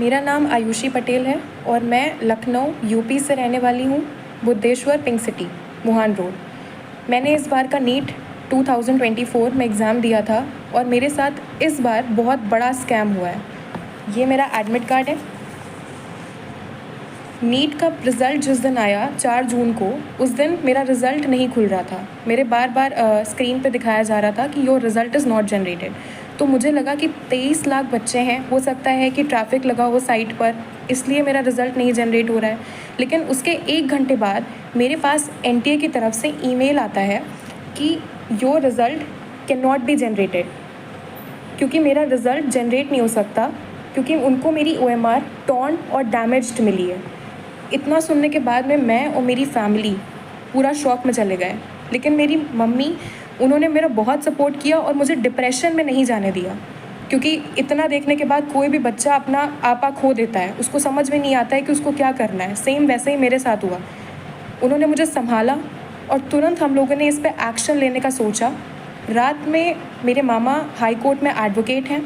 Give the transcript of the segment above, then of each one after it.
मेरा नाम आयुषी पटेल है और मैं लखनऊ यूपी से रहने वाली हूँ, बुद्धेश्वर पिंक सिटी, मुहान रोड। मैंने इस बार का नीट 2024 में एग्ज़ाम दिया था और मेरे साथ इस बार बहुत बड़ा स्कैम हुआ है। ये मेरा एडमिट कार्ड है। नीट का रिज़ल्ट जिस दिन आया 4 जून को, उस दिन मेरा रिज़ल्ट नहीं खुल रहा था। मेरे बार बार स्क्रीन पे दिखाया जा रहा था कि your result is not generated. तो मुझे लगा कि 23 लाख बच्चे हैं, हो सकता है कि ट्रैफिक लगा हो साइट पर, इसलिए मेरा रिज़ल्ट नहीं जनरेट हो रहा है। लेकिन उसके 1 घंटे बाद मेरे पास एनटीए की तरफ से ईमेल आता है कि your result can not be generated, क्योंकि मेरा रिज़ल्ट जनरेट नहीं हो सकता, क्योंकि उनको मेरी OMR टॉर्न और डैमेज्ड मिली है। इतना सुनने के बाद में मैं और मेरी फैमिली पूरा शॉक में चले गए। लेकिन मेरी मम्मी, उन्होंने मेरा बहुत सपोर्ट किया और मुझे डिप्रेशन में नहीं जाने दिया, क्योंकि इतना देखने के बाद कोई भी बच्चा अपना आपा खो देता है, उसको समझ में नहीं आता है कि उसको क्या करना है। सेम वैसे ही मेरे साथ हुआ। उन्होंने मुझे संभाला और तुरंत हम लोगों ने इस पर एक्शन लेने का सोचा। रात में मेरे मामा हाई कोर्ट में एडवोकेट हैं।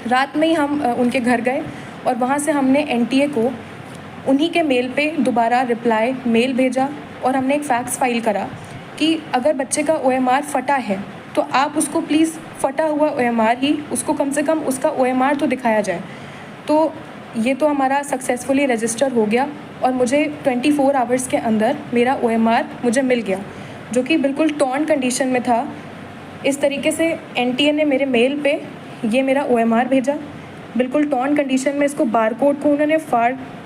रात में ही हम उनके घर गए और वहाँ से हमने एनटीए को उन्हीं के मेल पे दोबारा रिप्लाई मेल भेजा और हमने एक फैक्स फाइल करा कि अगर बच्चे का OMR फटा है तो आप उसको प्लीज़ फटा हुआ OMR ही, उसको कम से कम उसका OMR तो दिखाया जाए। तो ये तो हमारा सक्सेसफुली रजिस्टर हो गया और मुझे 24 आवर्स के अंदर मेरा OMR मुझे मिल गया, जो कि बिल्कुल टॉर्न कंडीशन में था। इस तरीके से एनटीए ने मेरे मेल पे ये मेरा OMR भेजा, बिल्कुल टॉर्न कंडीशन में। इसको बारकोड को उन्होंने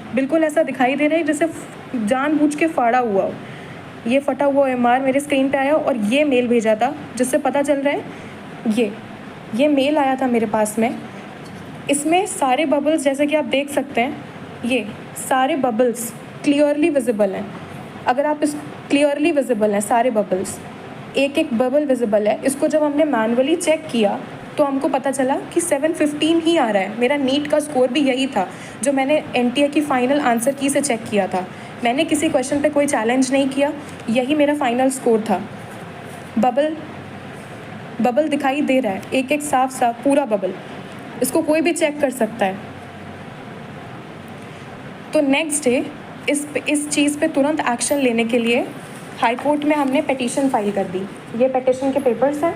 बिल्कुल ऐसा दिखाई दे रहा है जैसे जानबूझ के फाड़ा हुआ हो। ये फटा हुआ OMR मेरे स्क्रीन पे आया और ये मेल भेजा था, जिससे पता चल रहा है ये मेल आया था मेरे पास में। इसमें सारे बबल्स, जैसे कि आप देख सकते हैं, ये सारे बबल्स क्लियरली विजिबल हैं। अगर आप इस क्लियरली विजिबल हैं सारे बबल्स, एक एक बबल विजिबल है। इसको जब हमने मैनुअली चेक किया तो हमको पता चला कि 715 ही आ रहा है। मेरा नीट का स्कोर भी यही था जो मैंने एनटीए की फ़ाइनल आंसर की से चेक किया था। मैंने किसी क्वेश्चन पे कोई चैलेंज नहीं किया, यही मेरा फाइनल स्कोर था। बबल दिखाई दे रहा है, एक एक साफ साफ पूरा बबल, इसको कोई भी चेक कर सकता है। तो नेक्स्ट डे इस चीज़ पे तुरंत एक्शन लेने के लिए हाई कोर्ट में हमने पिटीशन फाइल कर दी। ये पिटीशन के पेपर्स हैं।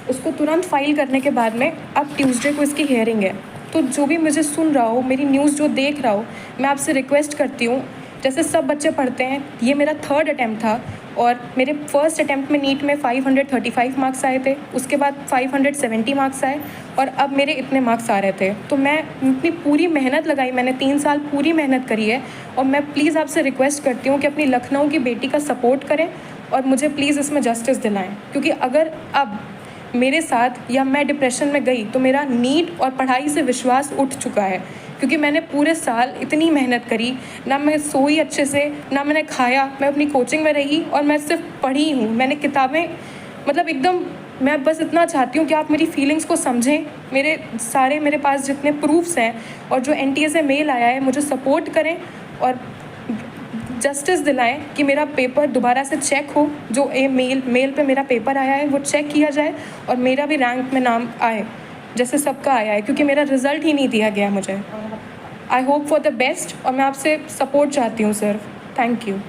उसको तुरंत फाइल करने के बाद में अब ट्यूसडे को इसकी हियरिंग है। तो जो भी मुझे सुन रहा हो, मेरी न्यूज़ जो देख रहा हो, मैं आपसे रिक्वेस्ट करती हूँ, जैसे सब बच्चे पढ़ते हैं, ये मेरा 3rd अटैम्प्ट था और मेरे फर्स्ट अटैम्प्ट में नीट में 535 मार्क्स आए थे, उसके बाद 570 मार्क्स आए और अब मेरे इतने मार्क्स आ रहे थे। तो मैं अपनी पूरी मेहनत लगाई, मैंने 3 साल पूरी मेहनत करी है और मैं प्लीज़ आपसे रिक्वेस्ट करती हूँ कि अपनी लखनऊ की बेटी का सपोर्ट करें और मुझे प्लीज़ इसमें जस्टिस दिलाएं, क्योंकि अगर अब मेरे साथ या मैं डिप्रेशन में गई तो मेरा नीट और पढ़ाई से विश्वास उठ चुका है, क्योंकि मैंने पूरे साल इतनी मेहनत करी, ना मैं सोई अच्छे से, ना मैंने खाया, मैं अपनी कोचिंग में रही और मैं सिर्फ पढ़ी हूँ। मैंने किताबें, मतलब एकदम, मैं बस इतना चाहती हूँ कि आप मेरी फीलिंग्स को समझें। मेरे पास जितने प्रूफ्स हैं और जो एनटीए से मेल आया है, मुझे सपोर्ट करें और जस्टिस दिलाएं कि मेरा पेपर दोबारा से चेक हो। जो मेल पे मेरा पेपर आया है वो चेक किया जाए और मेरा भी रैंक में नाम आए जैसे सबका आया है, क्योंकि मेरा रिज़ल्ट ही नहीं दिया गया मुझे। I hope for the best और मैं आपसे सपोर्ट चाहती हूँ सर। Thank you.